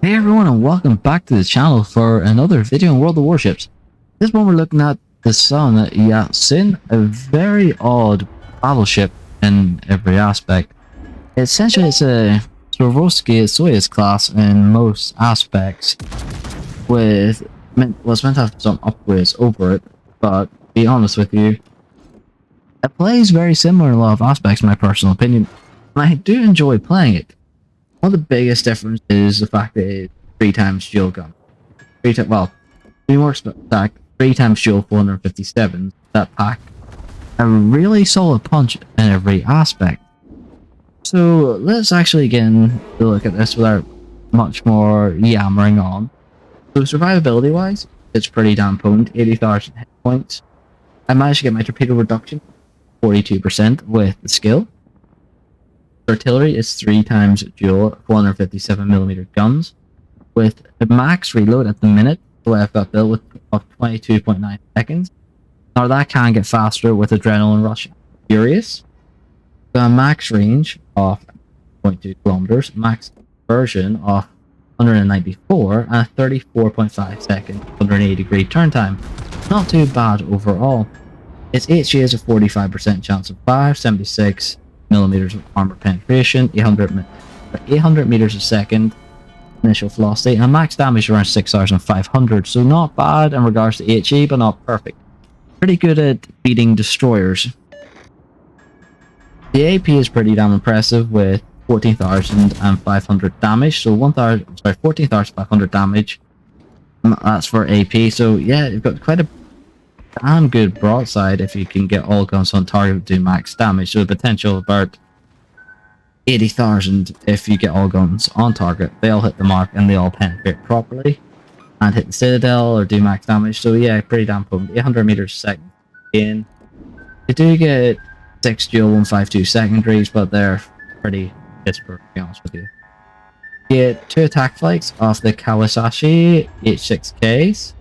Hey everyone, and welcome back to the channel for another video on World of Warships. This one we're looking at the sun YAT-SEN, a very odd battleship in every aspect. Essentially it's a Swarovski Soyuz class in most aspects, with was meant to have some upgrades over it, but to be honest with you, it plays very similar in a lot of aspects in my personal opinion, and I do enjoy playing it. One of the biggest differences is the fact that it's 3 times dual gun. To be more exact, 3 times dual 457s that pack a really solid punch in every aspect. So let's actually get in to look at this without much more yammering on. So survivability wise, it's pretty damn potent, 80,000 hit points. I managed to get my torpedo reduction 42% with the skill. Artillery is 3 times dual 457mm guns, with a max reload at the minute, the way I've got built, of 22.9 seconds. Now that can get faster with Adrenaline Rush Furious. The max range of 0.2 kilometers, max version of 194, and a 34.5 second 180 degree turn time. Not too bad overall. Its HE is a 45% chance of fire, 76 millimeters of armor penetration, 800 meters a second initial velocity, and max damage around 6,500, so not bad in regards to HE, but not perfect. Pretty good at beating destroyers. The AP is pretty damn impressive with 14,500 damage, so 14,500 damage. That's for AP, so yeah, you've got quite a damn good broadside if you can get all guns on target to do max damage, so the potential of about 80,000 if you get all guns on target. They all hit the mark and they all penetrate properly and hit the citadel or do max damage, so yeah, pretty damn potent. 800 meters a second in. You do get 6 dual 152 secondaries, but they're pretty disparate, to be honest with you. You get 2 attack flights off the Kawasaki H6Ks,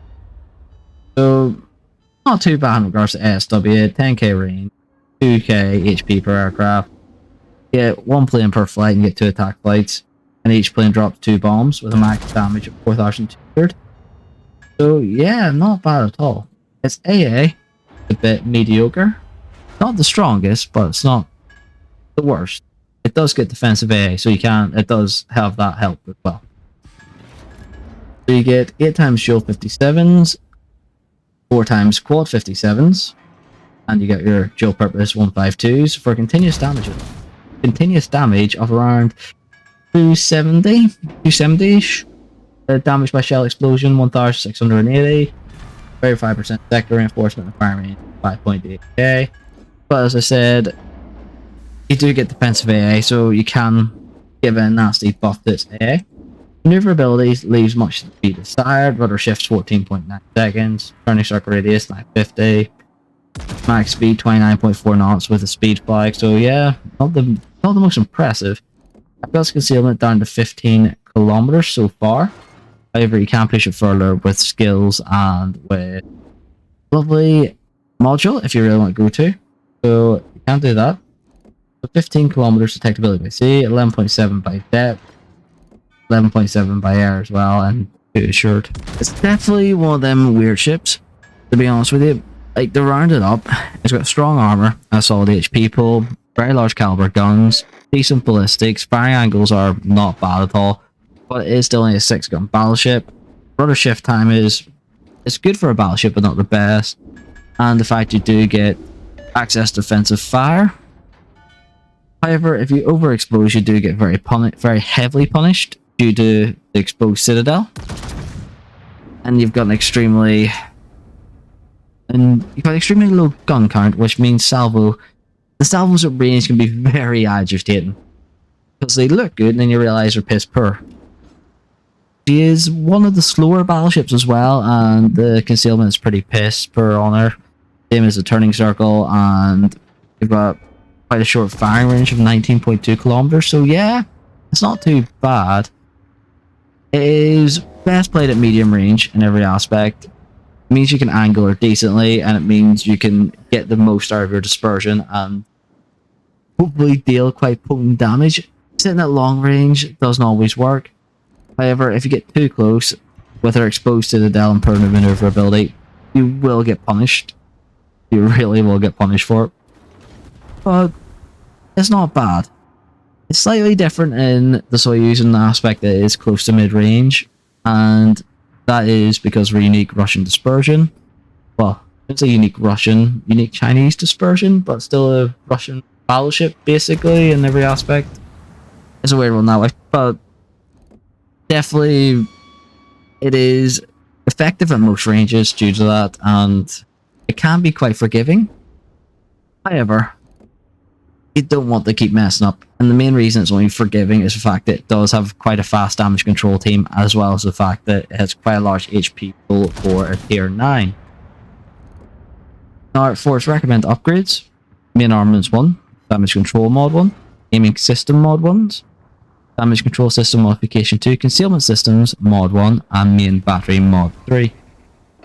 so not too bad in regards to ASW, 10k range, 2k HP per aircraft. You get 1 plane per flight and get 2 attack flights, and each plane drops 2 bombs with a max damage of 4,200. So yeah, not bad at all. Its AA, a bit mediocre. Not the strongest, but it's not the worst. It does get defensive AA, so it does have that help as well. So you get 8 times dual 57s, 4 times quad 57s, and you get your dual purpose 152s for continuous damage of around 270-ish. Damage by shell explosion 1,680, 35% sector reinforcement and fire range 5.8k. But as I said, you do get defensive AA, so you can give a nasty buff to its AA. Maneuverability leaves much to be desired. Rudder shifts 14.9 seconds. Turning circle radius 950. Max speed 29.4 knots with a speed flag. So yeah, not the most impressive. I've got concealment down to 15 kilometers so far. However, you can push it further with skills and with lovely module if you really want to go to. So you can do that. So 15 kilometers detectability by sea, 11.7 by depth, 11.7 by air as well, and assured. It's definitely one of them weird ships, to be honest with you. Like, they're rounded up. It's got strong armor, a solid HP pool, very large caliber guns, decent ballistics, firing angles are not bad at all, but it is still only a 6-gun battleship. Rudder shift time it's good for a battleship, but not the best. And the fact you do get access to defensive fire. However, if you overexpose, you do get very heavily punished due to the exposed citadel, and you've got extremely low gun count, which means the salvos at range can be very agitating because they look good and then you realize they're piss poor. She is one of the slower battleships as well, and the concealment is pretty piss poor on her, same as the turning circle, and you've got quite a short firing range of 19.2 kilometers, so yeah, it's not too bad. It is best played at medium range in every aspect. It means you can angle her decently, and it means you can get the most out of your dispersion and hopefully deal quite potent damage. Sitting at long range doesn't always work. However, if you get too close with her exposed citadel and permanent maneuverability, you will get punished. You really will get punished for it. But it's not bad. It's slightly different in the Soyuz in the aspect that it is close to mid-range, and that is because of a unique Russian dispersion. Well, it's a unique Chinese dispersion, but still a Russian battleship, basically, in every aspect. It's a weird one that way, but definitely it is effective at most ranges due to that, and it can be quite forgiving. However, you don't want to keep messing up, and the main reason it's only forgiving is the fact that it does have quite a fast damage control team, as well as the fact that it has quite a large HP pool for a tier 9. Now, for its recommended upgrades, main armaments 1, damage control mod 1, aiming system mod 1, damage control system modification 2, concealment systems mod 1, and main battery mod 3.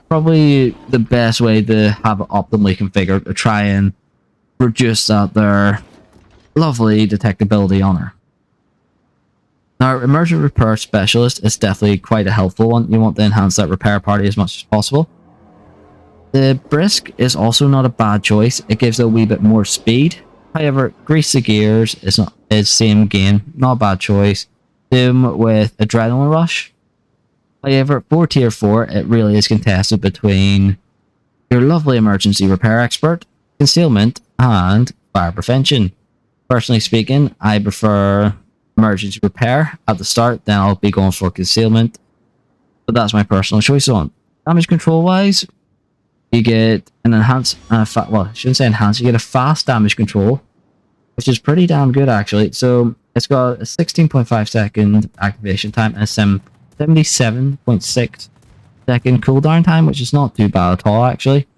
Probably the best way to have it optimally configured to try and reduce that their lovely detectability on her. Now, emergent repair specialist is definitely quite a helpful one. You want to enhance that repair party as much as possible. The brisk is also not a bad choice. It gives it a wee bit more speed. However, grease the gears is same game, not a bad choice. Same with adrenaline rush. However, for tier 4, it really is contested between your lovely emergency repair expert, concealment, and fire prevention. Personally speaking, I prefer emergency repair at the start, then I'll be going for concealment. But that's my personal choice on. Damage control wise, you get an enhanced, well, I shouldn't say enhanced, you get a fast damage control, which is pretty damn good actually. So it's got a 16.5 second activation time and a 77.6 second cooldown time, which is not too bad at all actually.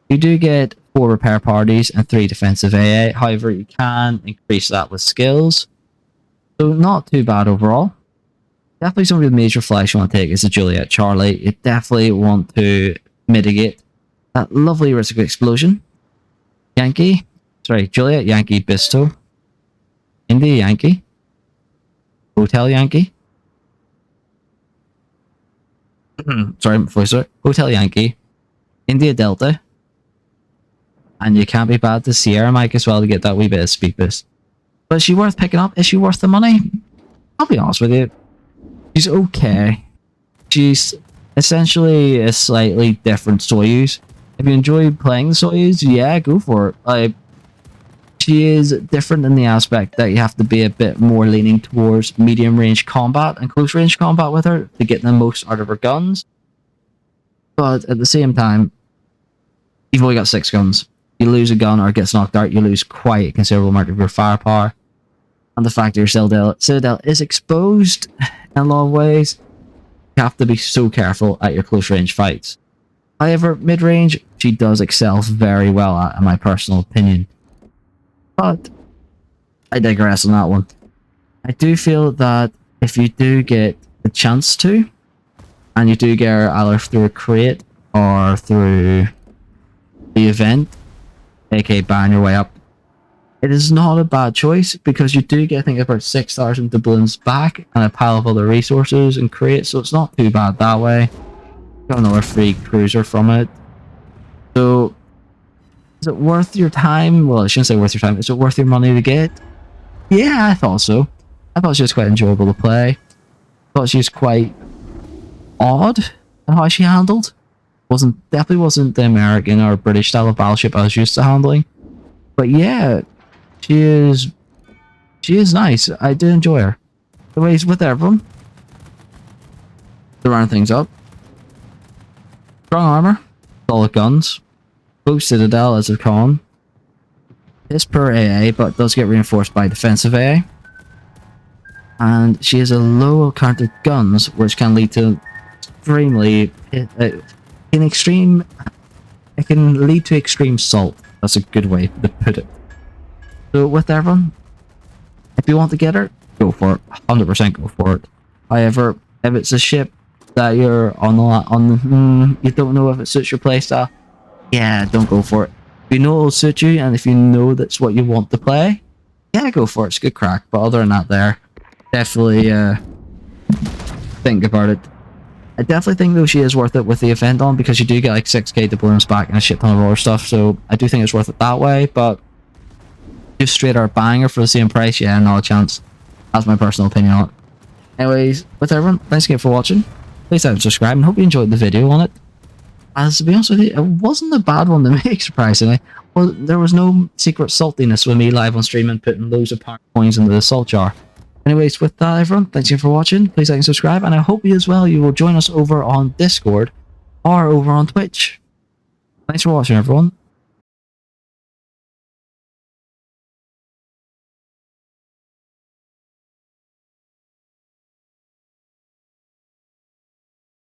You do get 4 repair parties and 3 defensive AA, however you can increase that with skills. So not too bad overall. Definitely some of the major flags you want to take is the Juliet Charlie. You definitely want to mitigate that lovely risk of explosion. Juliet Yankee Bisto. India Yankee. Hotel Yankee. Hotel Yankee. India Delta. And you can't be bad to Sierra Mike as well to get that wee bit of speed boost. But is she worth picking up? Is she worth the money? I'll be honest with you. She's okay. She's essentially a slightly different Soyuz. If you enjoy playing the Soyuz, yeah, go for it. She is different in the aspect that you have to be a bit more leaning towards medium range combat and close range combat with her to get the most out of her guns. But at the same time, you've only got 6 guns. You lose a gun or it gets knocked out, you lose quite a considerable amount of your firepower. And the fact that your Citadel is exposed in a lot of ways, you have to be so careful at your close range fights. However, mid-range, she does excel very well at, in my personal opinion. But I digress on that one. I do feel that if you do get the chance to, and you do get her either through a crate or through the event, aka buying your way up, it is not a bad choice because you do get, I think, about 6,000 doubloons back and a pile of other resources and crates, so it's not too bad that way. Got another free cruiser from it. So, is it worth your time? Well, I shouldn't say worth your time. Is it worth your money to get? Yeah, I thought so. I thought she was quite enjoyable to play. I thought she was quite odd in how she handled. Definitely wasn't the American or British style of battleship I was used to handling. But yeah, she is nice. I do enjoy her. The ways with everyone. To round things up. Strong armor, solid guns, close citadel as a con. Is per AA, but does get reinforced by defensive AA. And she has a low counter guns, which can lead to extreme salt. That's a good way to put it. So with everyone, if you want to get her, go for it. 100% go for it. However, if it's a ship that you're you don't know if it suits your playstyle, yeah, don't go for it. If you know it'll suit you, and if you know that's what you want to play, yeah, go for it. It's good crack. But other than that, definitely think about it. I definitely think though she is worth it with the event on, because you do get like 6k doubloons back and a shit ton of other stuff, so I do think it's worth it that way, but just straight out banger for the same price, yeah, not a chance. That's my personal opinion on it. Anyways, with everyone, thanks again for watching. Please like and subscribe, and hope you enjoyed the video on it. As to be honest with you, it wasn't a bad one to make, surprisingly. Well, there was no secret saltiness with me live on stream and putting loads of power coins into the salt jar. Anyways, with that everyone, thanks again for watching. Please like and subscribe, and I hope you as well, you will join us over on Discord or over on Twitch. Thanks for watching everyone.